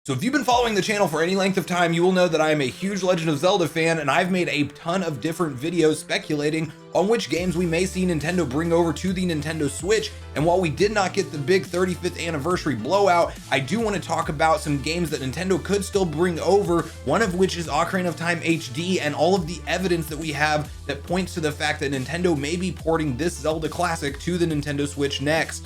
So if you've been following the channel for any length of time, you will know that I am a huge Legend of Zelda fan, and I've made a ton of different videos speculating on which games we may see Nintendo bring over to the Nintendo Switch. And while we did not get the big 35th anniversary blowout, I do want to talk about some games that Nintendo could still bring over, one of which is Ocarina of Time HD, and all of the evidence that we have that points to the fact that Nintendo may be porting this Zelda classic to the Nintendo Switch next.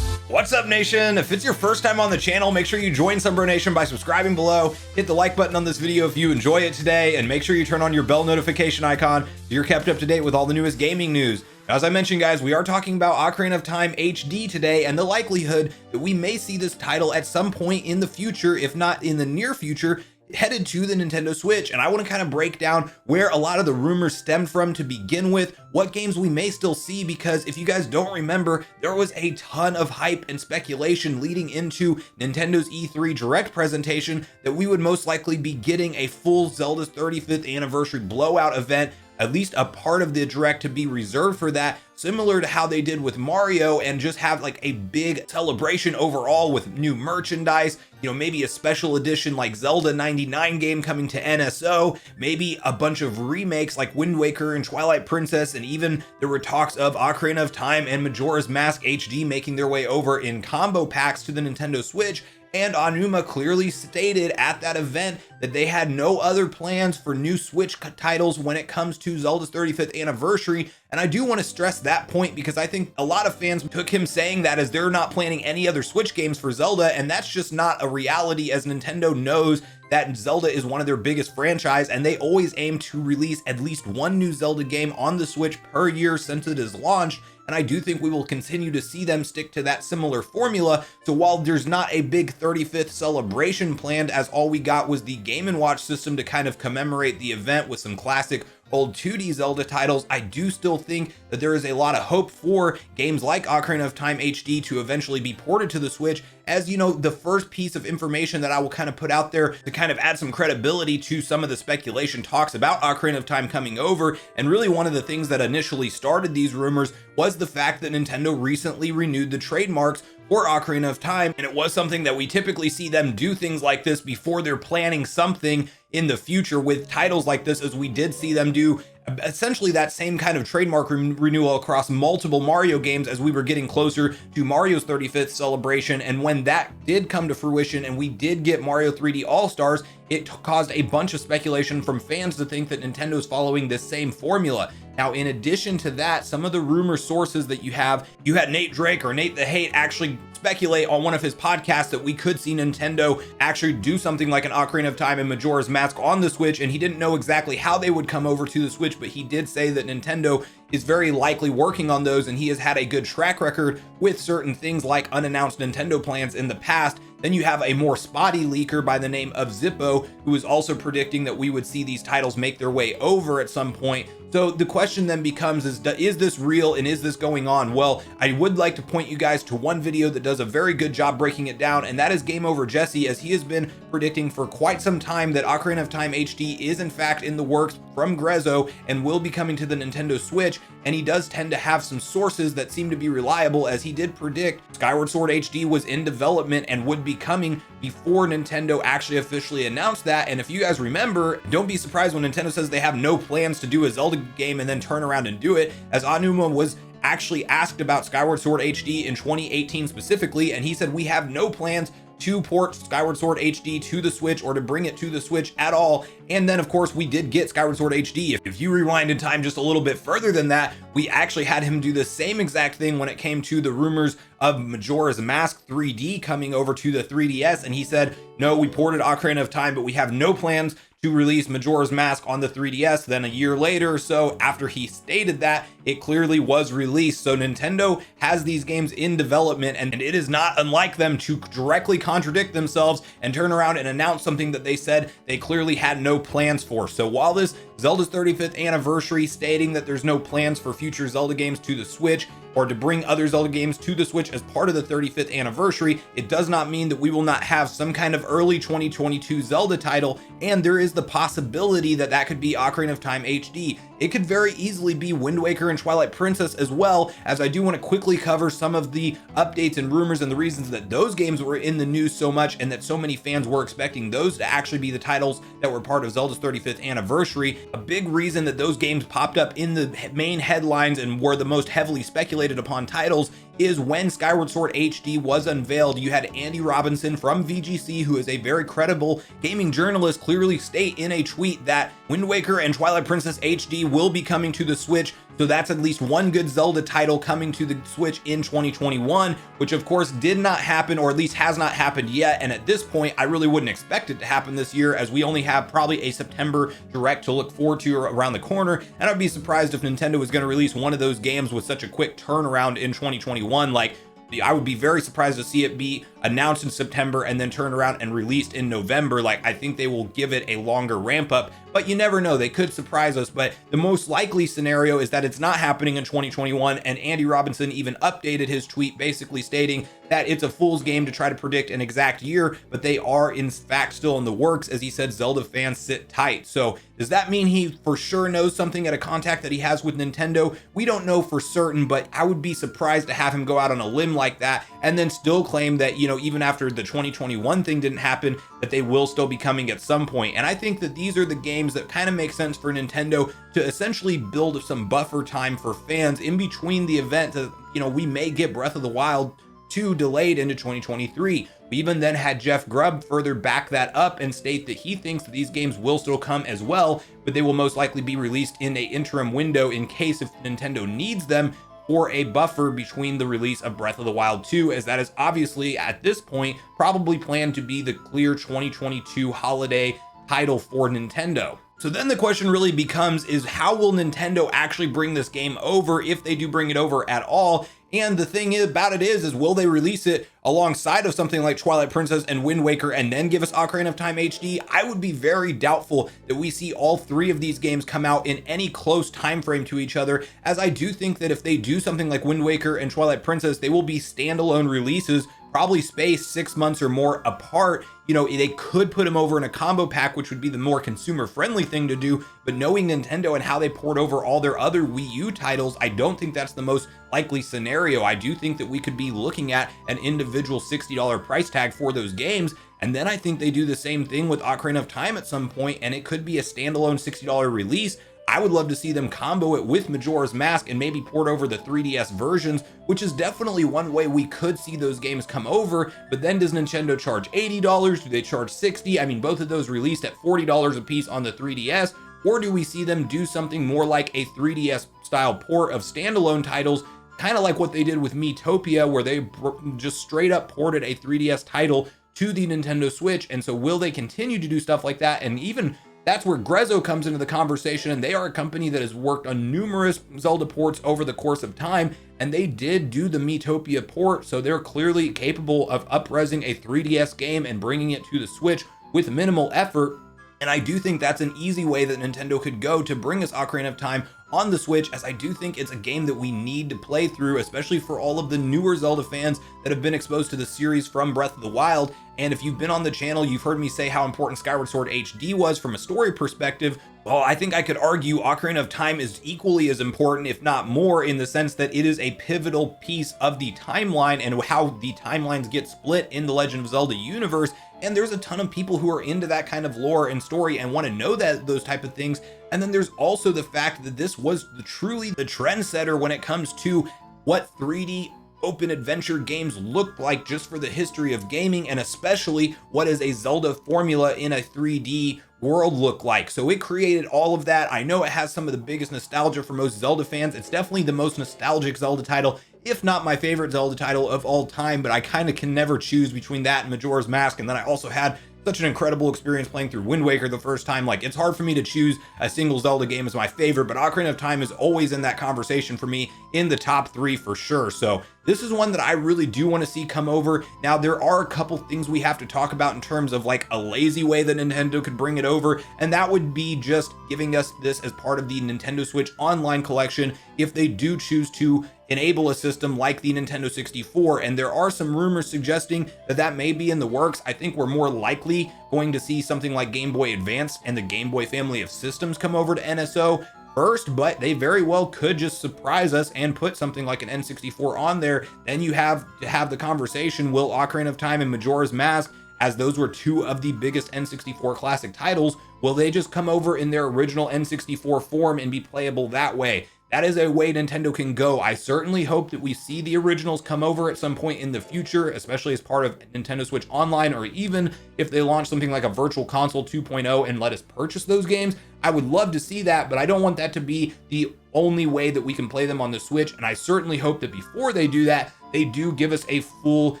What's up, Nation? If it's your first time on the channel, make sure you join Sunbro Nation by subscribing below, hit the like button on this video if you enjoy it today, and make sure you turn on your bell notification icon so you're kept up to date with all the newest gaming news. As I mentioned, guys, we are talking about Ocarina of Time HD today, and the likelihood that we may see this title at some point in the future, if not in the near future, headed to the Nintendo Switch. And I want to kind of break down where a lot of the rumors stemmed from to begin with, what games we may still see, because if you guys don't remember, there was a ton of hype and speculation leading into Nintendo's E3 Direct presentation that we would most likely be getting a full Zelda's 35th anniversary blowout event, at least a part of the Direct to be reserved for that, similar to how they did with Mario, and just have like a big celebration overall with new merchandise, you know, maybe a special edition like Zelda 99 game coming to NSO, maybe a bunch of remakes like Wind Waker and Twilight Princess, and even there were talks of Ocarina of Time and Majora's Mask HD making their way over in combo packs to the Nintendo Switch. And Aonuma clearly stated at that event that they had no other plans for new Switch titles when it comes to Zelda's 35th anniversary. And I do want to stress that point because I think a lot of fans took him saying that as they're not planning any other Switch games for Zelda, and that's just not a reality, as Nintendo knows that Zelda is one of their biggest franchise, and they always aim to release at least one new Zelda game on the Switch per year since it is launched. And I do think we will continue to see them stick to that similar formula. So while there's not a big 35th celebration planned, as all we got was the Game & Watch system to kind of commemorate the event with some classic old 2D Zelda titles, I do still think that there is a lot of hope for games like Ocarina of Time HD to eventually be ported to the Switch. As you know, the first piece of information that I will kind of put out there to kind of add some credibility to some of the speculation talks about Ocarina of Time coming over, and really one of the things that initially started these rumors was the fact that Nintendo recently renewed the trademarks for Ocarina of Time, and it was something that we typically see them do things like this before they're planning something in the future with titles like this, as we did see them do essentially that same kind of trademark renewal across multiple Mario games as we were getting closer to Mario's 35th celebration. And when that did come to fruition and we did get Mario 3D All-Stars, it caused a bunch of speculation from fans to think that Nintendo's following this same formula. Now, in addition to that, some of the rumor sources that you had Nate Drake or Nate the Hate actually speculate on one of his podcasts that we could see Nintendo actually do something like an Ocarina of Time and Majora's Mask on the Switch, and he didn't know exactly how they would come over to the Switch, but he did say that Nintendo is very likely working on those, and he has had a good track record with certain things like unannounced Nintendo plans in the past. Then you have a more spotty leaker by the name of Zippo, who is also predicting that we would see these titles make their way over at some point. So the question then becomes, is this real and is this going on? Well, I would like to point you guys to one video that does a very good job breaking it down, and that is Game Over Jesse, as he has been predicting for quite some time that Ocarina of Time HD is in fact in the works from Grezzo and will be coming to the Nintendo Switch. And he does tend to have some sources that seem to be reliable, as he did predict Skyward Sword HD was in development and would be coming before Nintendo actually officially announced that. And if you guys remember, don't be surprised when Nintendo says they have no plans to do a Zelda game and then turn around and do it, as Aonuma was actually asked about Skyward Sword HD in 2018 specifically, and he said we have no plans to port Skyward Sword HD to the Switch or to bring it to the Switch at all. And then of course we did get Skyward Sword HD. If you rewind in time just a little bit further than that, we actually had him do the same exact thing when it came to the rumors of Majora's Mask 3D coming over to the 3DS, and he said, no, we ported Ocarina of Time, but we have no plans to release Majora's Mask on the 3DS. Then a year later or so after he stated that, it clearly was released. So Nintendo has these games in development, and it is not unlike them to directly contradict themselves and turn around and announce something that they said they clearly had no plans for. So while this Zelda's 35th anniversary, stating that there's no plans for future Zelda games to the Switch or to bring other Zelda games to the Switch as part of the 35th anniversary. It does not mean that we will not have some kind of early 2022 Zelda title, and there is the possibility that that could be Ocarina of Time HD. It could very easily be Wind Waker and Twilight Princess as well, as I do want to quickly cover some of the updates and rumors and the reasons that those games were in the news so much and that so many fans were expecting those to actually be the titles that were part of Zelda's 35th anniversary. A big reason that those games popped up in the main headlines and were the most heavily speculated upon titles is when Skyward Sword HD was unveiled. You had Andy Robinson from VGC, who is a very credible gaming journalist, clearly state in a tweet that Wind Waker and Twilight Princess HD will be coming to the Switch. So that's at least one good Zelda title coming to the Switch in 2021, which of course did not happen, or at least has not happened yet. And at this point, I really wouldn't expect it to happen this year, as we only have probably a September Direct to look forward to around the corner. And I'd be surprised if Nintendo was going to release one of those games with such a quick turnaround in 2021. Like, I would be very surprised to see it be announced in September and then turn around and released in November. Like, I think they will give it a longer ramp up, but you never know, they could surprise us. But the most likely scenario is that it's not happening in 2021, and Andy Robinson even updated his tweet basically stating that it's a fool's game to try to predict an exact year, but they are in fact still in the works. As he said, Zelda fans sit tight. So does that mean he for sure knows something at a contact that he has with Nintendo? We don't know for certain, but I would be surprised to have him go out on a limb like that and then still claim that, you know, even after the 2021 thing didn't happen, that they will still be coming at some point. And I think that these are the games that kind of make sense for Nintendo to essentially build some buffer time for fans in between the event that, you know, we may get Breath of the Wild 2 delayed into 2023. We even then had Jeff Grubb further back that up and state that he thinks that these games will still come as well, but they will most likely be released in a interim window in case if Nintendo needs them for a buffer between the release of Breath of the Wild 2, as that is obviously at this point probably planned to be the clear 2022 holiday title for Nintendo. So then the question really becomes is how will Nintendo actually bring this game over, if they do bring it over at all? And the thing about it is will they release it alongside of something like Twilight Princess and Wind Waker and then give us Ocarina of Time HD? I would be very doubtful that we see all three of these games come out in any close time frame to each other, as I do think that if they do something like Wind Waker and Twilight Princess, they will be standalone releases, probably spaced 6 months or more apart. You know, they could put them over in a combo pack, which would be the more consumer friendly thing to do, but knowing Nintendo and how they poured over all their other Wii U titles, I don't think that's the most likely scenario. I do think that we could be looking at an individual $60 price tag for those games, and then I think they do the same thing with Ocarina of Time at some point, and it could be a standalone $60 release. I would love to see them combo it with Majora's Mask and maybe port over the 3DS versions, which is definitely one way we could see those games come over. But then does Nintendo charge $80? Do they charge $60? I mean, both of those released at $40 a piece on the 3DS. Or do we see them do something more like a 3DS style port of standalone titles, kind of like what they did with Miitopia, where they just straight up ported a 3DS title to the Nintendo Switch? And so will they continue to do stuff like that? And even that's where Grezzo comes into the conversation, and they are a company that has worked on numerous Zelda ports over the course of time, and they did do the Miitopia port, so they're clearly capable of up-resing a 3DS game and bringing it to the Switch with minimal effort. And I do think that's an easy way that Nintendo could go to bring us Ocarina of Time on the Switch, as I do think it's a game that we need to play through, especially for all of the newer Zelda fans that have been exposed to the series from Breath of the Wild. And if you've been on the channel, you've heard me say how important Skyward Sword HD was from a story perspective. Well, I think I could argue Ocarina of Time is equally as important, if not more, in the sense that it is a pivotal piece of the timeline and how the timelines get split in the Legend of Zelda universe. And there's a ton of people who are into that kind of lore and story and want to know that those type of things. And then there's also the fact that this was truly the trendsetter when it comes to what 3D open adventure games look like just for the history of gaming, and especially what does a Zelda formula in a 3D world look like. So it created all of that. I know it has some of the biggest nostalgia for most Zelda fans. It's definitely the most nostalgic Zelda title, if not my favorite Zelda title of all time, but I kind of can never choose between that and Majora's Mask. And then I also had such an incredible experience playing through Wind Waker the first time. Like, it's hard for me to choose a single Zelda game as my favorite, but Ocarina of Time is always in that conversation for me, in the top 3 for sure. So This is one that I really do want to see come over. Now, there are a couple things we have to talk about in terms of like a lazy way that Nintendo could bring it over, and that would be just giving us this as part of the Nintendo Switch Online collection if they do choose to enable a system like the Nintendo 64. And there are some rumors suggesting that that may be in the works. I think we're more likely going to see something like Game Boy Advance and the Game Boy family of systems come over to NSO first, but they very well could just surprise us and put something like an N64 on there. Then you have to have the conversation, will Ocarina of Time and Majora's Mask, as those were two of the biggest N64 classic titles, will they just come over in their original N64 form and be playable that way? That is a way Nintendo can go. I certainly hope that we see the originals come over at some point in the future, especially as part of Nintendo Switch Online, or even if they launch something like a Virtual Console 2.0 and let us purchase those games. I would love to see that, but I don't want that to be the only way that we can play them on the Switch. And I certainly hope that before they do that, they do give us a full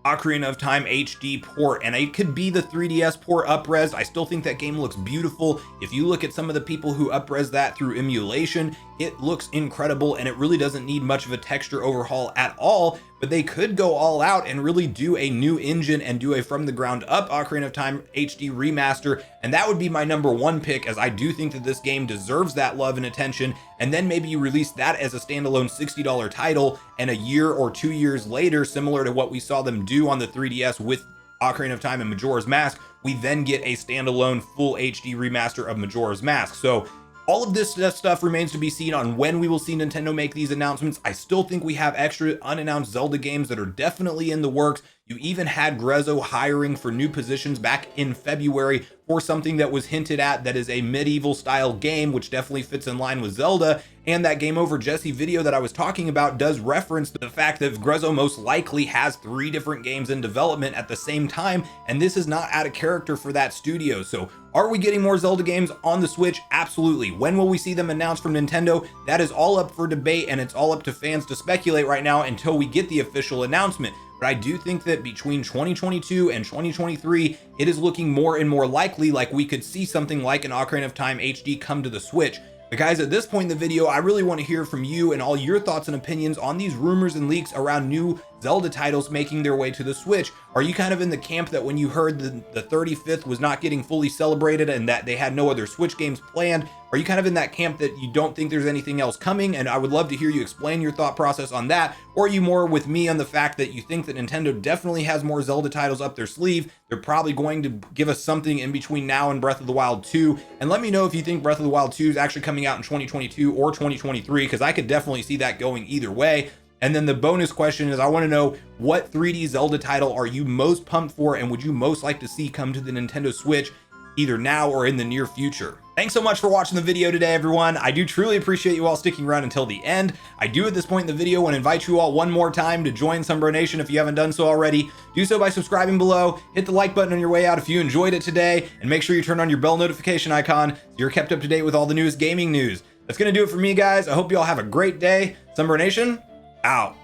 Ocarina of Time HD port, and it could be the 3DS port up-res. I still think that game looks beautiful. If you look at some of the people who up-res that through emulation, it looks incredible, and it really doesn't need much of a texture overhaul at all. But they could go all out and really do a new engine and do a from the ground up Ocarina of Time HD remaster, and that would be my #1 pick, as I do think that this game deserves that love and attention. And then maybe you release that as a standalone $60 title, and a year or 2 years later, similar to what we saw them do on the 3DS with Ocarina of Time and Majora's Mask, we then get a standalone full HD remaster of Majora's Mask. So all of this stuff remains to be seen on when we will see Nintendo make these announcements. I still think we have extra unannounced Zelda games that are definitely in the works. You even had Grezzo hiring for new positions back in February for something that was hinted at that is a medieval style game, which definitely fits in line with Zelda. And that Game Over Jesse video that I was talking about does reference the fact that Grezzo most likely has 3 different games in development at the same time, and this is not out of character for that studio. So are we getting more Zelda games on the Switch? Absolutely. When will we see them announced from Nintendo? That is all up for debate, and it's all up to fans to speculate right now until we get the official announcement. But I do think that between 2022 and 2023, it is looking more and more likely like we could see something like an Ocarina of Time HD come to the Switch. But guys, at this point in the video, I really want to hear from you and all your thoughts and opinions on these rumors and leaks around new Zelda titles making their way to the Switch. Are you kind of in the camp that when you heard the 35th was not getting fully celebrated and that they had no other Switch games planned, are you kind of in that camp that you don't think there's anything else coming? And I would love to hear you explain your thought process on that. Or are you more with me on the fact that you think that Nintendo definitely has more Zelda titles up their sleeve? They're probably going to give us something in between now and Breath of the Wild 2. And let me know if you think Breath of the Wild 2 is actually coming out in 2022 or 2023, because I could definitely see that going either way. And then the bonus question is, I want to know, what 3D Zelda title are you most pumped for and would you most like to see come to the Nintendo Switch either now or in the near future? Thanks so much for watching the video today, everyone. I do truly appreciate you all sticking around until the end. I do at this point in the video want to invite you all one more time to join Sunbro Nation if you haven't done so already. Do so by subscribing below, hit the like button on your way out if you enjoyed it today, and make sure you turn on your bell notification icon so you're kept up to date with all the newest gaming news. That's going to do it for me, guys. I hope you all have a great day. Sunbro Nation, out.